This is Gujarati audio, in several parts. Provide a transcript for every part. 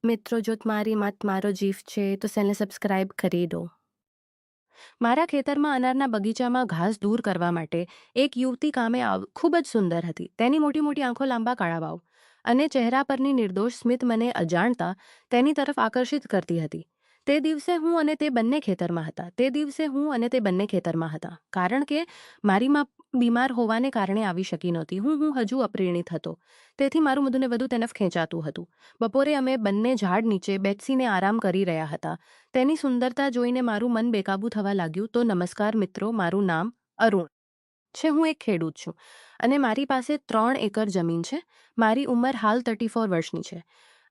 મિત્રો, જો તમારી મત મારો જીવ છે તો ચેનલને સબસ્ક્રાઇબ કરી દો. મારા ખેતરમાં અનારના બગીચામાં ઘાસ દૂર કરવા માટે એક યુવતી ખૂબ જ સુંદર હતી. તેની મોટી મોટી આંખો, લાંબા કાળા વાળ અને ચહેરા પરની નિર્દોષ સ્મિત મને અજાણતા તેની તરફ આકર્ષિત કરતી હતી. તે દિવસે હું અને તે બંને ખેતરમાં હતા. કારણ કે મારી માં બીમાર હોવાને કારણે આવી શકી નહોતી. હું હજુ અપરિણિત હતો, તેથી મારું વધુને વધુ તરફ ખેંચાતું હતું. બપોરે અમે બંને ઝાડ નીચે બેસીને આરામ કરી રહ્યા હતા. તેની સુંદરતા જોઈને મારું મન બેકાબૂ થવા લાગ્યું. તો નમસ્કાર મિત્રો, મારું નામ અરુણ છે. હું એક ખેડૂત છું અને મારી પાસે 3 એકર જમીન છે. મારી ઉંમર હાલ 34 વર્ષની છે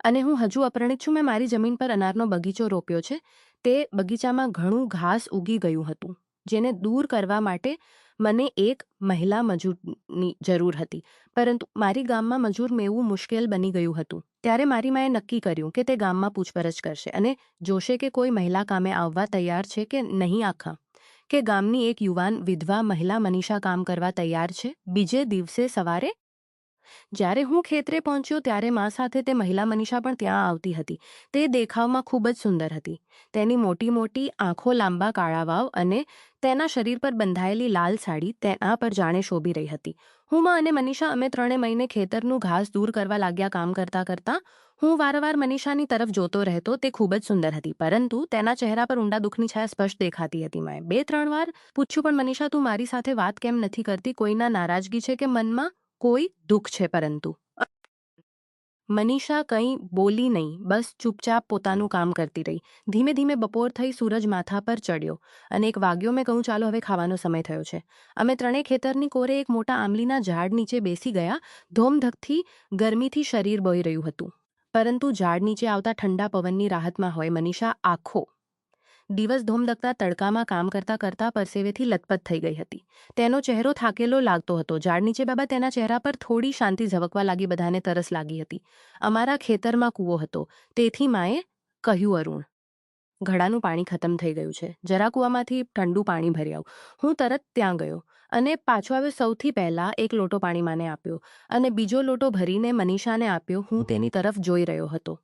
અને હું હજુ અપરિણિત છું. મેં મારી જમીન પર અનારનો બગીચો રોપ્યો છે. તે બગીચામાં ઘણું ઘાસ ઉગી ગયું હતું, જેને દૂર કરવા માટે મને એક મહિલા મજૂરની જરૂર હતી. પરંતુ મારી ગામમાં મજૂર મેળવવું મુશ્કેલ બની ગયું હતું. ત્યારે મારી માએ નક્કી કર્યું કે તે ગામમાં પૂછપરછ કરશે અને જોશે કે કોઈ મહિલા કામે આવવા તૈયાર છે કે નહીં. કે ગામની એક યુવાન વિધવા મહિલા મનીષા કામ કરવા તૈયાર છે. બીજે દિવસે સવારે જ્યારે હું ખેતરે પહોંચ્યો ત્યારે મા સાથે તે મહિલા મનીષા પણ ત્યાં આવતી હતી. તે દેખાવમાં ખૂબ જ સુંદર હતી. તેની મોટી મોટી આંખો, લાંબા કાળા વાળ અને તેના શરીર પર બંધાયેલી લાલ સાડી તેના પર જાણે શોભી રહી હતી. હું અને મનીષા અમે ત્રણે મળીને ખેતરનું ઘાસ દૂર કરવા લાગ્યા. કામ કરતા કરતા હું વારંવાર મનીષાની તરફ જોતો રહેતો. તે ખૂબ જ સુંદર હતી, પરંતુ તેના ચહેરા પર ઊંડા દુઃખની છાયા સ્પષ્ટ દેખાતી હતી. મેં 2-3 વાર પૂછ્યું, પણ મનીષા, તું મારી સાથે વાત કેમ નથી કરતી? કોઈના નારાજગી છે કે મનમાં કોઈ દુઃખ છે? પરંતુ મનીષા કંઈ બોલી નહીં, બસ ચૂપચાપ પોતાનું કામ કરતી રહી. ધીમે ધીમે બપોર થઈ, સૂરજ માથા પર ચડ્યો અને 1 વાગ્યો. મેં કહ્યું, ચાલો હવે ખાવાનો સમય થયો છે. અમે ત્રણેય ખેતરની કોરે એક મોટા આંબલીના ઝાડ નીચે બેસી ગયા. ધોમધખતી ગરમીથી શરીર બોઈ રહ્યું હતું, પરંતુ ઝાડ નીચે આવતા ઠંડા પવનની રાહતમાં હોય. મનીષા આખો દિવસ ધોમધખતા તડકામાં કામ કરતા કરતા પરસેવેથી લથપથ થઈ ગઈ હતી. તેનો ચહેરો થાકેલો લાગતો હતો. ઝાડ નીચે બાબા તેના ચહેરા પર થોડી શાંતિ ઝબકવા લાગી. બધાને તરસ લાગી હતી. અમારા ખેતરમાં કૂવો હતો, તેથી માએ કહ્યું, અરુણ, ઘડાનું પાણી ખતમ થઈ ગયું છે, જરા કૂવામાંથી ઠંડુ પાણી ભરી આવ. હું તરત ત્યાં ગયો અને પાછો આવ્યો. સૌથી પહેલા એક લોટો પાણી માને આપ્યો અને બીજો લોટો ભરીને મનીષાને આપ્યો. હું તેની તરફ જોઈ રહ્યો હતો.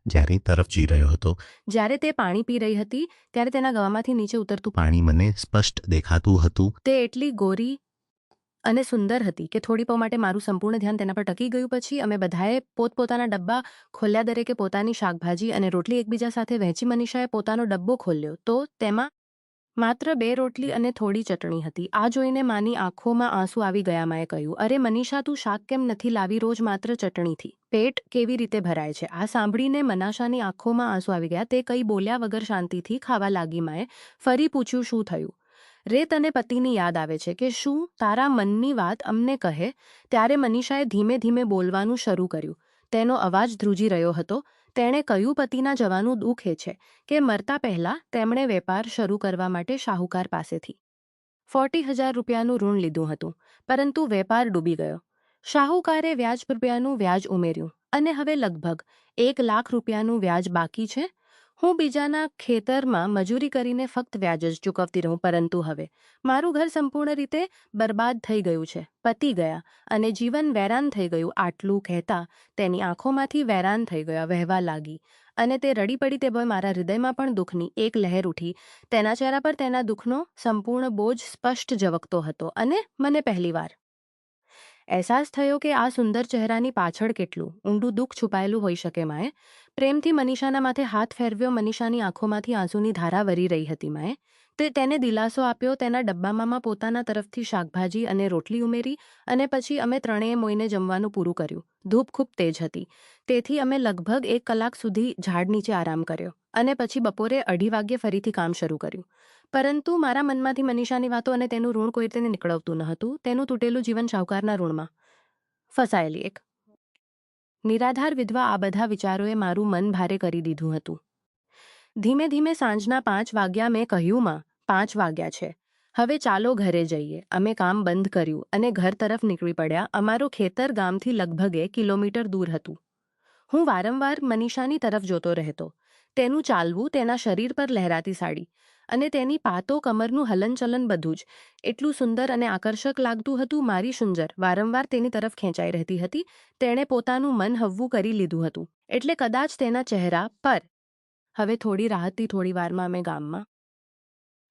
જ્યારે તે પાણી પી રહી હતી ત્યારે તેના ગળામાંથી નીચે ઉતરતું પાણી મને સ્પષ્ટ દેખાતું હતું. તે એટલી ગોરી અને સુંદર હતી કે થોડી પળ માટે મારું સંપૂર્ણ ધ્યાન તેના પર ટકી ગયું. પછી અમે બધાએ પોતપોતાના ડબ્બા ખોલ્યા. દરેકે પોતાની શાકભાજી અને રોટલી એકબીજા સાથે વહેંચી. મનીષાએ પોતાનો ડબ્બો ખોલ્યો તો તેમાં માત્ર 2 રોટલી અને થોડી ચટણી હતી. આ જોઈને માની આંખોમાં આંસુ આવી ગયા. માએ કહ્યું, અરે મનીષા, તું શાક કેમ નથી લાવી? રોજ માત્ર ચટણીથી પેટ કેવી રીતે ભરાય છે? આ સાંભળીને મનીષાની આંખોમાં આંસુ આવી ગયા. તે કંઈ બોલ્યા વગર શાંતિથી ખાવા લાગી. માએ ફરી પૂછ્યું, શું થયું રે? તને પતિની યાદ આવે છે કે શું? તારા મનની વાત અમને કહે. ત્યારે મનીષાએ ધીમે ધીમે બોલવાનું શરૂ કર્યું. તેનો અવાજ ધ્રુજી રહ્યો હતો. તેણે કહ્યું, પતિના જવાનું દુઃખ એ છે કે મરતા પહેલા તેમણે વેપાર શરૂ કરવા માટે શાહુકાર પાસેથી 40,000 રૂપિયાનું ઋણ લીધું હતું, પરંતુ વેપાર ડૂબી ગયો. શાહુકારે રૂપિયાનું વ્યાજ ઉમેર્યું અને હવે લગભગ 1 લાખ રૂપિયાનું વ્યાજ બાકી છે. હું બીજાના ખેતરમાં મજૂરી કરીને ફક્ત વ્યાજ જ ચૂકવતી રહું, પરંતુ હવે મારું ઘર સંપૂર્ણ રીતે બરબાદ થઈ ગયું છે, પતી ગયા અને જીવન વેરાન થઈ ગયું. આટલું કહેતા તેની આંખોમાંથી વેરાન થઈ ગયા વહેવા લાગી અને તે રડી પડી. તે મારા હૃદયમાં પણ દુઃખની એક લહેર ઉઠી. તેના ચહેરા પર તેના દુઃખનો સંપૂર્ણ બોજ સ્પષ્ટ ઝબકતો હતો અને મને પહેલીવાર અહેસાસ થયો કે આ સુંદર ચહેરાની પાછળ કેટલું ઊંડું દુઃખ છુપાયેલું હોઈ શકે. માએ પ્રેમથી મનીષાના માથે હાથ ફેરવ્યો. મનીષાની આંખોમાંથી આંસુની ધારા વરી રહી હતી. માએ તેને દિલાસો આપ્યો. તેના ડબ્બામાં પોતાના તરફથી શાકભાજી અને રોટલી ઉમેરી અને પછી અમે ત્રણેય મોઈને જમવાનું પૂરું કર્યું. ધૂપ ખૂબ તેજ હતી, તેથી અમે લગભગ 1 કલાક સુધી ઝાડ નીચે આરામ કર્યો અને પછી બપોરે 2:30 વાગ્યે ફરીથી કામ શરૂ કર્યું. પરંતુ મારા મનમાંથી મનીષાની વાતો અને તેનું ઋણ કોઈ રીતે નીકળતું ન હતું. તેનું તૂટેલું જીવન શાહુકારના ઋણમાં ફસાયેલી એક નિરાધાર વિધવા. આ બધા વિચારોએ મારું મન ભારે કરી દીધું હતું. ધીમે ધીમે સાંજના 5 વાગ્યા. મેં કહ્યું, માં, 5 વાગ્યા છે, હવે ચાલો ઘરે જઈએ. અમે કામ બંધ કર્યું અને ઘર તરફ નીકળી પડ્યા. અમારું ખેતર ગામથી લગભગ 1 કિલોમીટર દૂર હતું. હું વારંવાર મનીષાની તરફ જોતો રહેતો. તેનું ચાલવું, તેના શરીર પર લહેરાતી સાડી અને તેની પાતો, કમરનું હલનચલન બધું જ એટલું સુંદર અને આકર્ષક લાગતું હતું. મારી શુંજર વારંવાર તેની તરફ ખેંચાઈ રહેતી હતી. તેણે પોતાનું મન હવવું કરી લીધું હતું. એટલે કદાચ તેના ચહેરા પર હવે થોડી રાહતથી થોડી વારમાં અમે ગામમાં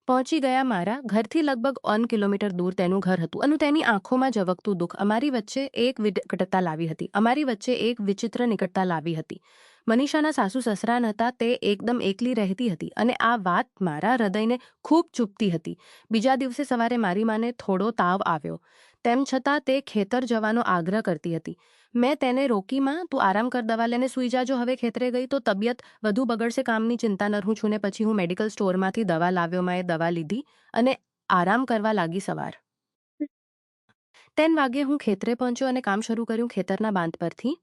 પહોંચી ગયા. મારા ઘરથી લગભગ 1 કિલોમીટર દૂર તેનું ઘર હતું અને તેની આંખોમાં ઝબકતું દુઃખ અમારી વચ્ચે એક નિકટતા લાવી હતી. વિચિત્ર નિકટતા લાવી હતી. મનીષાના સાસુ સસરા નહોતા. તે એકદમ એકલી રહેતી હતી અને આ વાત મારા હૃદયને ખૂબ ચૂપતી હતી. બીજા દિવસે સવારે મારી માને થોડો તાવ આવ્યો. તેમ છતાં તે ખેતર જવાનો આગ્રહ કરતી હતી. મેં તેને રોકી. માં તું આરામ કર, દવા લઈને સૂઈ જાજો. હવે ખેતરે ગઈ તો તબિયત વધુ બગડશે. કામની ચિંતા ન રહું છું ને. પછી હું મેડિકલ સ્ટોરમાંથી દવા લાવ્યો. મેં દવા લીધી અને આરામ કરવા લાગી. સવાર 3 વાગે હું ખેતરે પહોંચ્યો અને કામ શરૂ કર્યું. ખેતરના બાંધ પરથી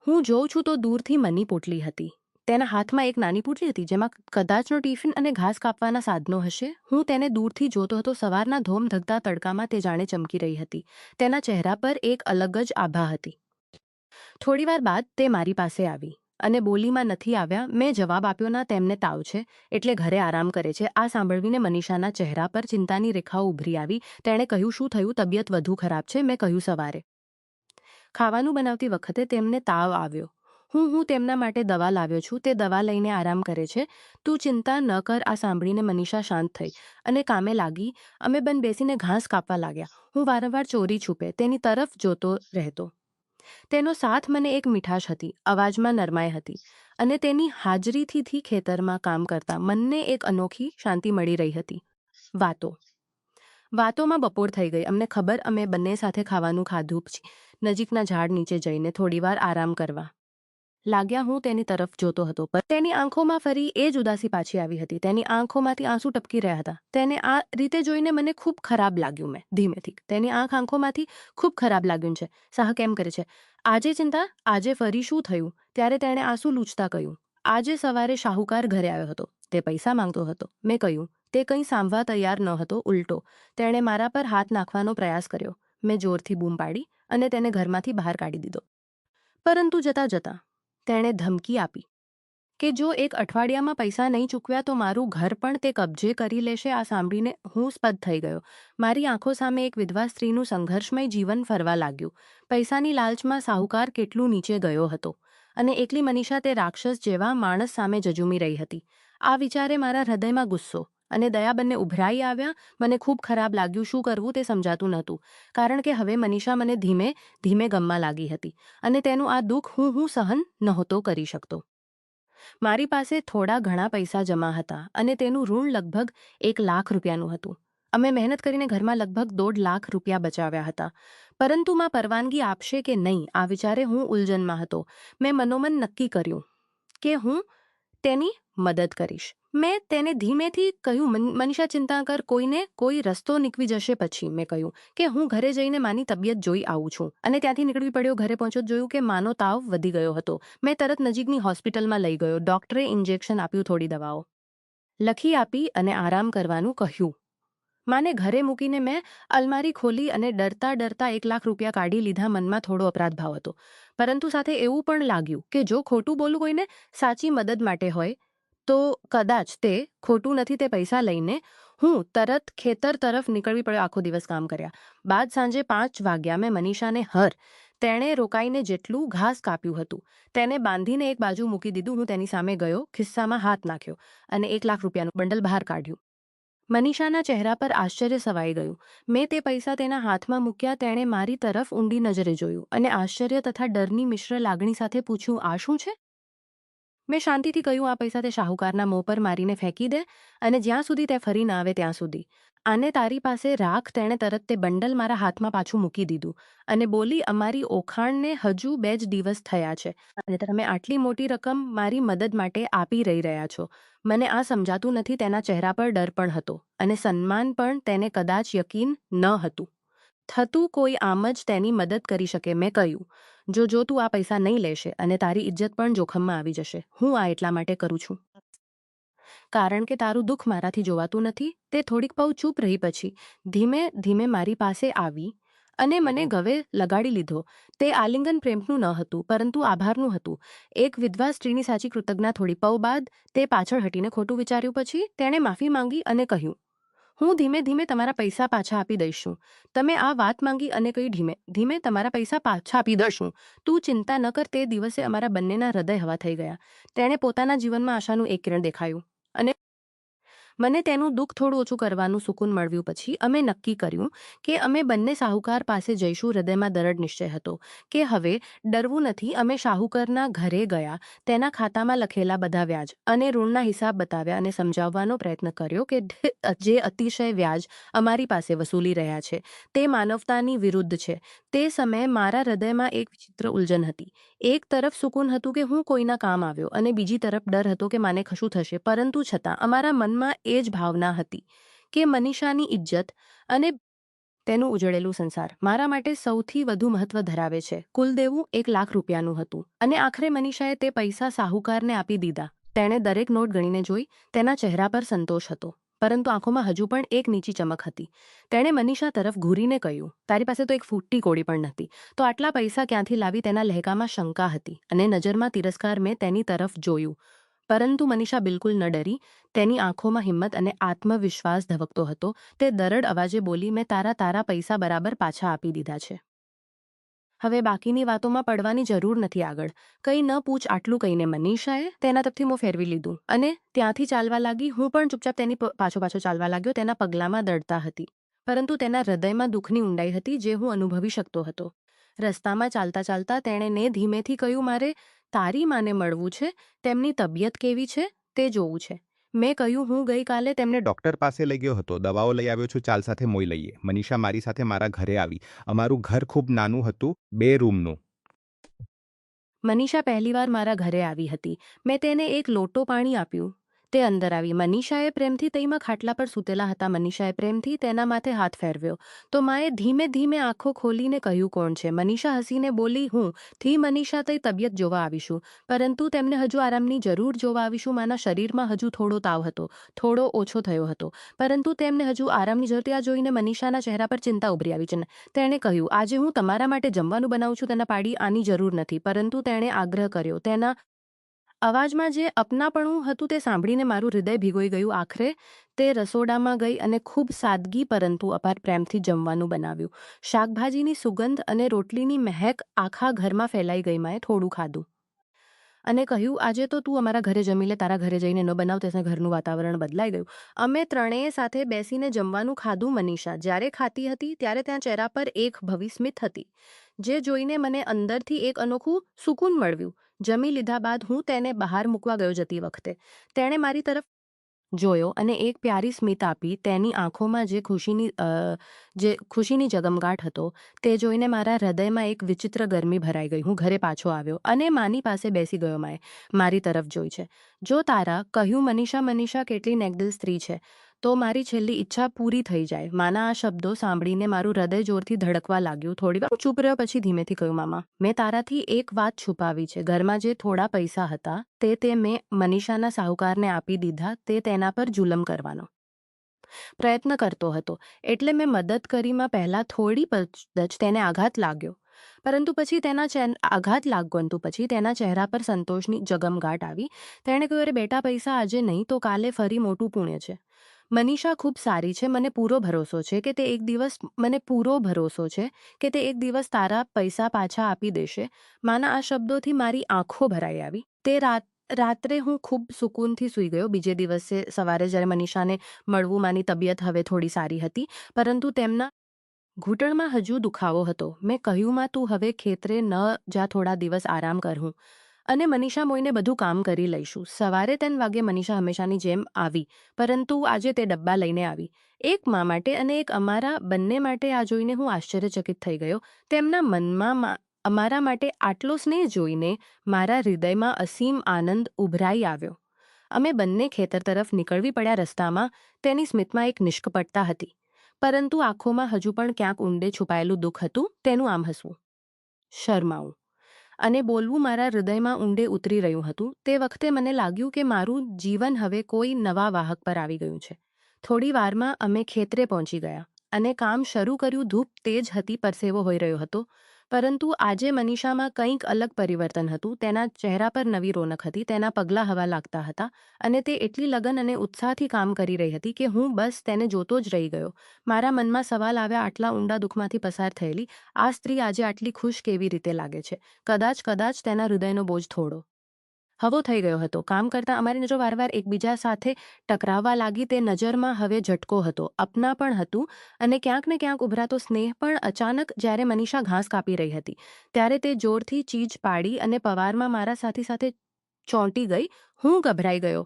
હું જોઉં છું તો દૂરથી મની પોટલી હતી. તેના હાથમાં એક નાની પોટલી હતી જેમાં કદાચનો ટિફિન અને ઘાસ કાપવાના સાધનો હશે. હું તેને દૂરથી જોતો હતો. સવારના ધોમ ધગતા તડકામાં તે જાણે ચમકી રહી હતી. તેના ચહેરા પર એક અલગ જ આભા હતી. થોડીવાર બાદ તે મારી પાસે આવી અને બોલીમાં નથી આવ્યા. મેં જવાબ આપ્યો, ના, તેમને તાવ છે એટલે ઘરે આરામ કરે છે. આ સાંભળીને મનીષાના ચહેરા પર ચિંતાની રેખાઓ ઉભરી આવી. તેણે કહ્યું, શું થયું? તબિયત વધુ ખરાબ છે? મેં કહ્યું, સવારે ખાવાનું બનાવતી વખતે તેમને તાવ આવ્યો. હું તેમના માટે દવા લાવ્યો છું. તે દવા લઈને આરામ કરે છે. તું ચિંતા ન કર. આ સાંભળીને મનીષા શાંત થઈ અને કામે લાગી. અમે બંને બેસીને ઘાસ કાપવા લાગ્યા. હું વારંવાર ચોરી છૂપે તેની તરફ જોતો રહેતો. તેનો સાથ મને એક મીઠાશ હતી, અવાજમાં નરમાઈ હતી અને તેની હાજરીથી ખેતરમાં કામ કરતા મનને એક અનોખી શાંતિ મળી રહી હતી. વાતોમાં બપોર થઈ ગઈ. અમને ખબર. અમે બંને સાથે ખાવાનું ખાધું. પછી નજીકના ઝાડ નીચે જઈને થોડીવાર આરામ કરવા લાગ્યા. હું તેની તરફ જોતો હતો પણ તેની આંખોમાં ફરી એ જ ઉદાસી પાછી આવી હતી. તેની આંખોમાંથી આંસુ ટપકી રહ્યા હતા. તેને આ રીતે જોઈને મને ખૂબ ખરાબ લાગ્યું. મેં ધીમેથી તેની આંખોમાંથી ખૂબ ખરાબ લાગ્યું છે. સાહ કેમ કરે છે? આજે ચિંતા? આજે ફરી શું થયું? ત્યારે તેણે આંસુ લૂછતા કહ્યું, આજે સવારે શાહુકાર ઘરે આવ્યો હતો. તે પૈસા માંગતો હતો. મેં કહ્યું. તે કંઈ સાંભળવા તૈયાર ન હતો. ઉલટો તેણે મારા પર હાથ નાખવાનો પ્રયાસ કર્યો. મેં જોરથી બૂમ પાડી અને તેને ઘરમાંથી બહાર કાઢી દીધો. પરંતુ જતાં જતાં તેણે ધમકી આપી કે જો 1 અઠવાડિયામાં પૈસા નહીં ચૂકવ્યા તો મારું ઘર પણ તે કબજે કરી લેશે. આ સાંભળીને હું સ્તબ્ધ થઈ ગયો. મારી આંખો સામે એક વિધવા સ્ત્રીનું સંઘર્ષમય જીવન ફરવા લાગ્યું. પૈસાની લાલચમાં સાહુકાર કેટલું નીચે ગયો હતો અને એકલી મનીષા તે રાક્ષસ જેવા માણસ સામે ઝઝૂમી રહી હતી. આ વિચારે મારા હૃદયમાં ગુસ્સો અને દયા બંને ઉભરાઈ આવ્યા. મને ખૂબ ખરાબ લાગ્યું. શું કરવું તે સમજાતું નહોતું, કારણ કે હવે મનીષા મને ધીમે ધીમે ગમવા લાગી હતી અને તેનું આ દુઃખ હું સહન નહોતો કરી શકતો. મારી પાસે થોડા ઘણા પૈસા જમા હતા અને તેનું ઋણ લગભગ 1 લાખ રૂપિયાનું હતું. અમે મહેનત કરીને ઘરમાં લગભગ 1.5 લાખ રૂપિયા બચાવ્યા હતા. પરંતુ માં પરવાનગી આપશે કે નહીં, આ વિચારે હું ઉલઝનમાં હતો. મેં મનોમન નક્કી કર્યું કે હું તેની મદદ કરીશ. મેં તેને ધીમેથી કહ્યું, મનીષા ચિંતા કર, કોઈ રસ્તો નીકળી જશે. પછી મેં કહ્યું કે હું ઘરે જઈને માની તબિયત જોઈ આવું છું અને ત્યાંથી નીકળી પડ્યો. ઘરે પહોંચ્યો, જોયું કે માનો તાવ વધી ગયો હતો. મેં તરત નજીકની હોસ્પિટલમાં લઈ ગયો. ડોક્ટરે ઇન્જેક્શન આપ્યું, થોડી દવાઓ લખી આપી અને આરામ કરવાનું કહ્યું. માને ઘરે મૂકીને મેં અલમારી ખોલી અને ડરતા 1 લાખ રૂપિયા કાઢી લીધા. મનમાં થોડો અપરાધ ભાવ હતો, પરંતુ સાથે એવું પણ લાગ્યું કે જો ખોટું બોલું કોઈને સાચી મદદ માટે હોય તો કદાચ તે ખોટું નથી. તે પૈસા લઈને હું તરત ખેતર તરફ નીકળી પડ્યો. આખો દિવસ કામ કર્યા બાદ સાંજે 5 વાગ્યા મેં મનીષાને તેણે રોકાઈને જેટલું ઘાસ કાપ્યું હતું તેને બાંધીને એક બાજુ મૂકી દીધું. હું તેની સામે ગયો, ખિસ્સામાં હાથ નાખ્યો અને 1 લાખ રૂપિયાનું બંડલ બહાર કાઢ્યું. મનીષાના ચહેરા પર આશ્ચર્ય છવાઈ ગયું. મેં તે પૈસા તેના હાથમાં મૂક્યા. તેણે મારી તરફ ઊંડી નજરે જોયું અને આશ્ચર્ય તથા ડરની મિશ્ર લાગણી સાથે પૂછ્યું, આ શું છે? મેં શાંતિથી કહ્યું, આ પૈસા તે શાહુકારના મોં પર મારીને ફેંકી દે અને જ્યાં સુધી તે ફરી ના આવે ત્યાં સુધી. આને તારી પાસે રાખ. તેણે તરત તે બંડલ મારા હાથમાં પાછું મૂકી દીધું અને બોલી, અમારી ઓળખાણને હજુ 2 જ દિવસ થયા છે અને તમે આટલી મોટી રકમ મારી મદદ માટે આપી રહ્યા છો. મને આ સમજાતું નથી. તેના ચહેરા પર ડર પણ હતો અને સન્માન પણ. તેને કદાચ યકીન ન હતું થતું કોઈ આમ જ તેની મદદ કરી શકે. મેં કહ્યું, જો તું આ પૈસા નહીં લેશે અને તારી ઇજ્જત પણ જોખમમાં આવી જશે. હું આ એટલા માટે કરું છું કારણ કે તારું દુઃખ મારાથી જોવાતું નથી. તે થોડીક પળ ચૂપ રહી, પછી ધીમે ધીમે મારી પાસે આવી અને મને ગવે લગાડી લીધો. તે આલિંગન પ્રેમનું ન હતું, પરંતુ આભારનું હતું. એક વિધવા સ્ત્રીની સાચી કૃતજ્ઞતા. થોડી પળ બાદ તે પાછળ હટીને ખોટું વિચાર્યું પછી તેણે માફી માંગી અને કહ્યું, હું ધીમે ધીમે તમારા પૈસા પાછા આપી દઈશું. તમે આ વાત માંગી અને કહ્યું, ધીમે ધીમે તમારા પૈસા પાછા આપી દઈશું. તું ચિંતા ન કર. તે દિવસે અમારા બંનેના હૃદય હવા થઈ ગયા. તેણે પોતાના જીવનમાં આશાનું એક કિરણ દેખાયું અને મને તેનું દુઃખ થોડું ઓછું કરવાનું સુકૂન મળ્યું. પછી અમે નક્કી કર્યું કે અમે બંને શાહુકાર પાસે જઈશું. હૃદયમાં દૃઢ નિશ્ચય હતો કે હવે ડરવું નથી. અમે શાહુકારના ઘરે ગયા, તેના ખાતામાં લખેલા બધા વ્યાજ અને ઋણના હિસાબ બતાવ્યા અને સમજાવવાનો પ્રયત્ન કર્યો કે જે અતિશય વ્યાજ અમારી પાસે વસૂલી રહ્યા છે તે માનવતાની વિરુદ્ધ છે. તે સમયે મારા હૃદયમાં એક વિચિત્ર ઉલઝન હતી. એક તરફ સુકૂન હતું કે હું કોઈના કામ આવ્યો અને બીજી તરફ ડર હતો કે માને કશું થશે. પરંતુ છતાં અમારા મનમાં એ જ ભાવના હતી કે મનીષાની ઇજ્જત અને તેનું ઉજળેલું સંસાર મારા માટે સૌથી વધુ મહત્વ ધરાવે છે. કુલ દેવું 1,00,000 રૂપિયાનું હતું અને આખરે મનીષાએ તે પૈસા શાહુકારને આપી દીધા. તેણે દરેક નોટ ગણીને જોઈ. તેના ચહેરા પર સંતોષ હતો, પરંતુ આંખોમાં હજુ પણ એક નીચી ચમક હતી. તેણે મનીષા તરફ ઘૂરીને કહ્યું, તારી પાસે તો એક ફૂટી કોડી પણ નથી, તો આટલા પૈસા ક્યાંથી લાવી? તેના લહેકામાં શંકા હતી અને નજરમાં તિરસ્કાર. મેં તેની તરફ જોયું, પરંતુ મનીષા બિલકુલ ન ડરી. તેની આંખોમાં હિંમત અને આત્મવિશ્વાસ ધબકતો હતો. તે દરડ અવાજે બોલી, મેં તારા પૈસા બરાબર પાછા આપી દીધા છે. હવે બાકીની વાતોમાં પડવાની જરૂર નથી. આગળ કંઈ ન પૂછ. આટલું કહીને મનીષાએ તેના તરફથી મોં ફેરવી લીધું અને ત્યાંથી ચાલવા લાગી. હું પણ ચૂપચાપ તેની પાછો ચાલવા લાગ્યો. તેના પગલામાં દળતા હતી, પરંતુ તેના હૃદયમાં દુઃખની ઊંડાઈ હતી જે હું અનુભવી શકતો હતો. રસ્તામાં ચાલતા ચાલતા તેણે ધીમેથી કહ્યું, મારે તારી માને મળવું છે. તેમની તબિયત કેવી છે તે જોવું છે. મેં કહ્યું, હું ગઈકાલે તેમને ડૉક્ટર પાસે લઈ ગયો હતો, દવાઓ લઈ આવ્યો છું, ચાલ સાથે મોઈ લઈએ. મનીષા મારી સાથે મારા ઘરે આવી. અમારું ઘર ખૂબ નાનું હતું, 2 રૂમનું. મનીષા પહેલીવાર મારા ઘરે આવી હતી. મેં તેને એક લોટો પાણી આપ્યું. તે અંદર આવી. મનીષાએ પ્રેમથી તઈમાં ખાટલા પર સૂતેલા હતા. મનીષાએ પ્રેમથી તેના માથે હાથ ફેરવ્યો તો માએ ધીમે ધીમે આંખો ખોલીને કહ્યું, કોણ છે? મનીષા હસીને બોલી, હું. થી મનીષા તઈ તબિયત જોવા આવીશું, પરંતુ તેમને હજુ આરામની જરૂર જોવા આવીશું. માના શરીરમાં હજુ થોડો તાવ હતો, થોડો ઓછો થયો હતો, પરંતુ તેમને હજુ આરામની જરૂર. આ જોઈને મનીષાના ચહેરા પર ચિંતા ઉભરી આવી. તેણે કહ્યું, આજે હું તમારા માટે જમવાનું બનાવું છું. તેના પાડી આની જરૂર નથી, પરંતુ તેણે આગ્રહ કર્યો. તેના અવાજમાં જે અપનાપણું હતું તે સાંભળીને મારું હૃદય ભીગોઈ ગયું. આખરે તે રસોડામાં ગઈ અને ખૂબ સાદગી પરંતુ અપાર પ્રેમથી જમવાનું બનાવ્યું. શાકભાજીની સુગંધ અને રોટલીની મહેક આખા ઘરમાં ફેલાઈ ગઈ. માએ થોડું ખાધું અને કહ્યું, આજે તો તું અમારા ઘરે જમી લે. તારા ઘરે જઈને ન બનાવ. તે ઘરનું વાતાવરણ બદલાઈ ગયું. અમે ત્રણેય સાથે બેસીને જમવાનું ખાધું. મનીષા જ્યારે ખાતી હતી ત્યારે ત્યાં ચહેરા પર એક ભવી સ્મિત હતી, જે જોઈને મને અંદરથી એક અનોખું સુકૂન મળ્યું. જમી લીધા બાદ હું તેને બહાર મૂકવા ગયો. જતી વખતે તેણે મારી તરફ જોયો અને એક પ્યારી સ્મિત આપી. તેની આંખોમાં જે ખુશીની જગમગાટ હતો તે જોઈને મારા હૃદયમાં એક વિચિત્ર ગરમી ભરાઈ ગઈ. હું ઘરે પાછો આવ્યો અને માની પાસે બેસી ગયો. માએ મારી તરફ જોઈ છે. જો તારા કહ્યું, મનીષા કેટલી નેકદિલ સ્ત્રી છે, તો મારી છેલ્લી ઈચ્છા પૂરી થઈ જાય. માના આ શબ્દો સાંભળીને મારું હૃદય જોરથી ધડકવા લાગ્યું. થોડીવાર ચૂપ રહ્યો પછી ધીમેથી કહ્યું, મામા, મેં તારાથી એક વાત છુપાવી છે. ઘરમાં જે થોડા પૈસા હતા તે મેં મનીષાના શાહુકારને આપી દીધા. તે તેના પર જુલમ કરવાનો પ્રયત્ન કરતો હતો, એટલે મેં મદદ કરીમાં પહેલાં થોડી જ તેને આઘાત લાગ્યો, પરંતુ પછી તેના ચહેરા પર સંતોષની જગમગાટ આવી. તેણે કહ્યું, અરે બેટા, પૈસા આજે નહીં તો કાલે ફરી મોટું પુણ્ય છે. મનીષા ખૂબ સારી છે. મને પૂરો ભરોસો છે કે તે એક દિવસ તારા પૈસા પાછા આપી દેશે. માના આ શબ્દોથી મારી આંખો ભરાઈ આવી. તે રાત્રે હું ખૂબ સુકૂનથી સૂઈ ગયો. બીજે દિવસે સવારે જ્યારે મનીષાને મળવું, માની તબિયત હવે થોડી સારી હતી, પરંતુ તેમના ઘૂંટણમાં હજુ દુખાવો હતો. મેં કહ્યું, માં, તું હવે ખેતરે ન જા, થોડા દિવસ આરામ કર. હું અને મનીષા મોઈને બધું કામ કરી લઈશું. સવારે 3 વાગે મનીષા હંમેશાની જેમ આવી, પરંતુ આજે તે ડબ્બા લઈને આવી. એક મા માટે અને એક અમારા બંને માટે. આ જોઈને હું આશ્ચર્યચકિત થઈ ગયો. તેમના મનમાં અમારા માટે આટલો સ્નેહ જોઈને મારા હૃદયમાં અસીમ આનંદ ઉભરાઈ આવ્યો. અમે બંને ખેતર તરફ નીકળવી પડ્યા. રસ્તામાં તેની સ્મિતમાં એક નિષ્કપટતા હતી, પરંતુ આંખોમાં હજુ પણ ક્યાંક ઊંડે છુપાયેલું દુઃખ હતું. તેનું આમ હસવું, શરમાવું અને બોલવું મારા હૃદયમાં ઊંડે ઉતરી રહ્યું હતું. તે વખતે મને લાગ્યું કે મારું જીવન હવે કોઈ નવા વાહક પર આવી ગયું છે. થોડી વારમાં અમે ખેતરે પહોંચી ગયા અને કામ શરૂ કર્યું. ધૂપ તેજ હતી, પરસેવો હોઈ રહ્યો હતો. પરંતુ આજે મનીષામાં કંઈક અલગ પરિવર્તન હતું. તેના ચહેરા પર નવી રોનક હતી, તેના પગલાં હવા લાગતા હતા અને તે એટલી લગન અને ઉત્સાહથી કામ કરી રહી હતી કે હું બસ તેને જોતો જ રહી ગયો. મારા મનમાં સવાલ આવ્યા, આટલા ઊંડા દુઃખમાંથી પસાર થયેલી આ સ્ત્રી આજે આટલી ખુશ કેવી રીતે લાગે છે? કદાચ તેના હૃદયનો બોજ થોડો હળવો થઈ ગયો હતો. કામ કરતાં અમારી નજરો વારવાર એકબીજા સાથે ટકરાવવા લાગી. તે નજરમાં હવે ઝટકો હતો, અપના પણ હતું અને ક્યાંક ને ક્યાંક ઉભરાતો સ્નેહ પણ. અચાનક જ્યારે મનીષા ઘાસ કાપી રહી હતી ત્યારે તે જોરથી ચીજ પાડી અને પવારમાં મારા સાથે ચોંટી ગઈ. હું ગભરાઈ ગયો.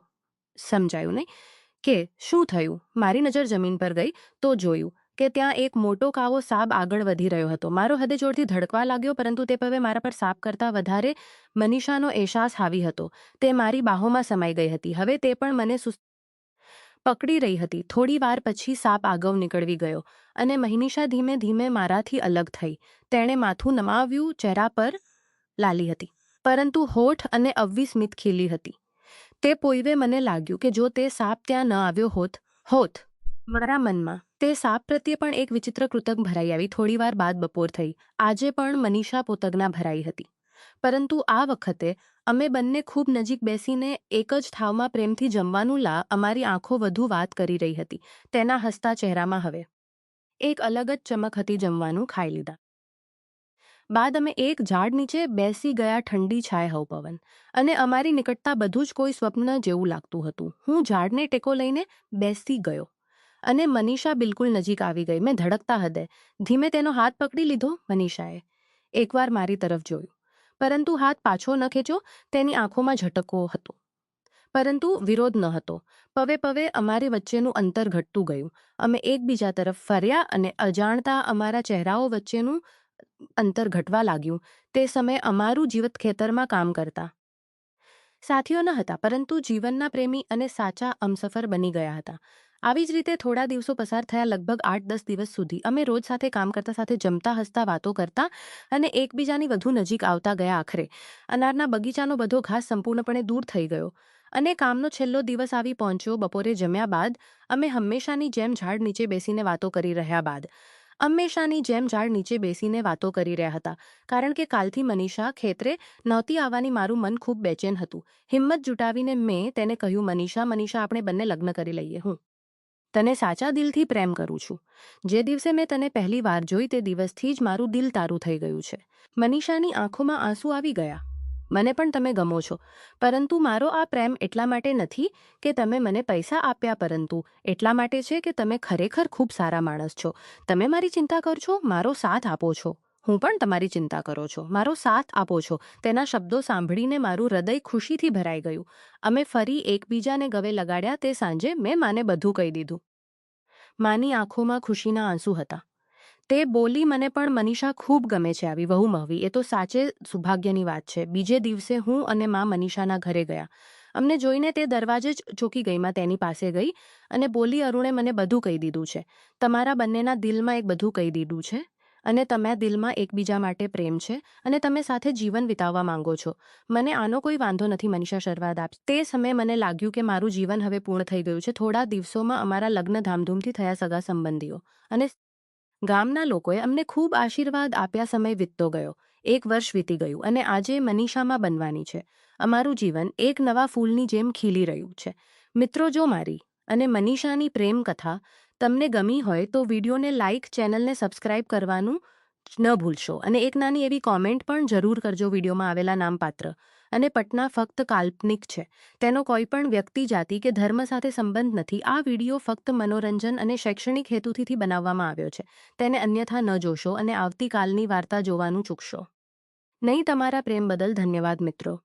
સમજાયું નહીં કે શું થયું. મારી નજર જમીન પર ગઈ તો જોયું કે ત્યાં એક મોટો કાવો સાપ આગળ વધી રહ્યો હતો. મારો હૃદય જોરથી ધડકવા લાગ્યો, પરંતુ તે હવે મારા પર સાપ કરતાં વધારે મનીષાનો અહેસાસ હાવી હતો. તે મારી બાહોમાં સમાઈ ગઈ હતી. હવે તે પણ મને પકડી રહી હતી. થોડી વાર પછી સાપ આગળ નીકળી ગયો અને મનીષા ધીમે ધીમે મારાથી અલગ થઈ. તેણે માથું નમાવ્યું. ચહેરા પર લાલી હતી, પરંતુ હોઠ અને અવ્વી સ્મિત ખીલી હતી. તે પોઈવે મને લાગ્યું કે જો તે સાપ ત્યાં ન આવ્યો હોત. મારા મનમાં તે સાપ પ્રત્યે પણ એક વિચિત્ર કૃતજ્ઞતા ભરાઈ આવી. થોડીવાર બાદ બપોર થઈ. આજે પણ મનીષા પોતગના ભરાઈ હતી, પરંતુ આ વખતે અમે બંને ખૂબ નજીક બેસીને એક જ થાવમાં પ્રેમથી જમવાનું અમારી આંખો વધુ વાત કરી રહી હતી. તેના હસતા ચહેરામાં હવે એક અલગ જ ચમક હતી. જમવાનું ખાઈ લીધા બાદ અમે એક ઝાડ નીચે બેસી ગયા. ઠંડી છાય હવ પવન અને અમારી નિકટતા બધું જ કોઈ સ્વપ્ન જેવું લાગતું હતું. હું ઝાડને ટેકો લઈને બેસી ગયો અને મનીષા બિલકુલ નજીક આવી ગઈ. મેં ધડકતા હૃદયે ધીમે તેનો હાથ પકડી લીધો. મનીષાએ એકવાર મારી તરફ જોયું, પરંતુ હાથ પાછો ન ખેંચ્યો. તેની આંખોમાં ઝટકો હતો, પરંતુ વિરોધ ન હતો. પવે અમારી વચ્ચેનું અંતર ઘટતું ગયું. અમે એકબીજા તરફ ફર્યા અને અજાણતા અમારા ચહેરાઓ વચ્ચેનું અંતર ઘટવા લાગ્યું. તે સમયે અમારું જીવત ખેતરમાં કામ કરતા સાથીઓ ન હતા, પરંતુ જીવનના પ્રેમી અને સાચા હમસફર બની ગયા હતા. આવી જ રીતે થોડા દિવસો પસાર થયા. લગભગ 8-10 દિવસ સુધી અમે રોજ સાથે કામ કરતા, સાથે જમતા, હસતા, વાતો કરતા અને એકબીજાની વધુ નજીક આવતા ગયા. આખરે અનારના બગીચાનો બધો ઘાસ સંપૂર્ણપણે દૂર થઈ ગયો અને કામનો છેલ્લો દિવસ આવી પહોંચ્યો. બપોરે જમ્યા બાદ અમે હંમેશાની જેમ ઝાડ નીચે બેસીને વાતો કરી રહ્યા હતા, કારણ કે કાલથી મનીષા ખેતરે નહોતી આવવાની. મારું મન ખૂબ બેચેન હતું. હિંમત જુટાવીને મેં તેને કહ્યું, મનીષા, આપણે બંને લગ્ન કરી લઈએ. હું તને સાચા દિલથી પ્રેમ કરું છું. જે દિવસે મેં તને પહેલી વાર જોઈ તે દિવસથી જ મારું દિલ તારું થઈ ગયું છે. મનીષાની આંખોમાં આંસુ આવી ગયા. મને પણ તમે ગમો છો, પરંતુ મારો આ પ્રેમ એટલા માટે નથી કે તમે મને પૈસા આપ્યા, પરંતુ એટલા માટે છે કે તમે ખરેખર ખૂબ સારા માણસ છો. તમે મારી ચિંતા કરો છો, મારો સાથ આપો છો. હું પણ તમારી ચિંતા કરો છો, મારો સાથ આપો છો. તેના શબ્દો સાંભળીને મારું હૃદય ખુશીથી ભરાઈ ગયું. અમે ફરી એકબીજાને ગળે લગાડ્યા. તે સાંજે મેં માને બધું કહી દીધું. માની આંખોમાં ખુશીના આંસુ હતા. તે બોલી, મને પણ મનીષા ખૂબ ગમે છે. આવી વહુ મળવી એ તો સાચે સૌભાગ્યની વાત છે. બીજે દિવસે હું અને મનીષાના ઘરે ગયા. અમને જોઈને તે દરવાજે જ ચોંકી ગઈ. તેની પાસે ગઈ અને બોલી, અરુણે મને બધું કહી દીધું છે. તમારા બંનેના દિલમાં એક બધું કહી દીધું છે અને તમે દિલમાં એકબીજા માટે પ્રેમ છે અને તમે સાથે જીવન વિતાવવા માંગો છો. મને આનો કોઈ વાંધો નથી. મનીષા શરૂઆત આપી. તે સમયે મને લાગ્યું કે મારું જીવન હવે પૂર્ણ થઈ ગયું છે. થોડા દિવસોમાં અમારા લગ્ન ધામધૂમથી થયા. સગા સંબંધીઓ અને ગામના લોકોએ અમને ખૂબ આશીર્વાદ આપ્યા. સમય વીતતો ગયો. 1 વર્ષ વીતી ગયું અને આજે મનીષામાં બનવાની છે. અમારું જીવન એક નવા ફૂલની જેમ ખીલી રહ્યું છે. મિત્રો, જો મારી અને મનીષાની પ્રેમ કથા તમને ગમી હોય તો વિડીયોને લાઇક, ચેનલને સબસ્ક્રાઇબ કરવાનું ન ભૂલશો અને એક નાની એવી કોમેન્ટ પણ જરૂર કરજો. વિડીયોમાં આવેલા નામ પાત્ર અને પટના ફક્ત કાલ્પનિક છે. તેનો કોઈ પણ વ્યક્તિ, જાતિ કે ધર્મ સાથે સંબંધ નથી. આ વિડીયો ફક્ત મનોરંજન અને શૈક્ષણિક હેતુથી બનાવવામાં આવ્યો છે. તેને અન્યથા ન જોશો અને આવતીકાલની વાર્તા જોવાનું ચૂકશો નહીં. તમારા પ્રેમ બદલ ધન્યવાદ મિત્રો.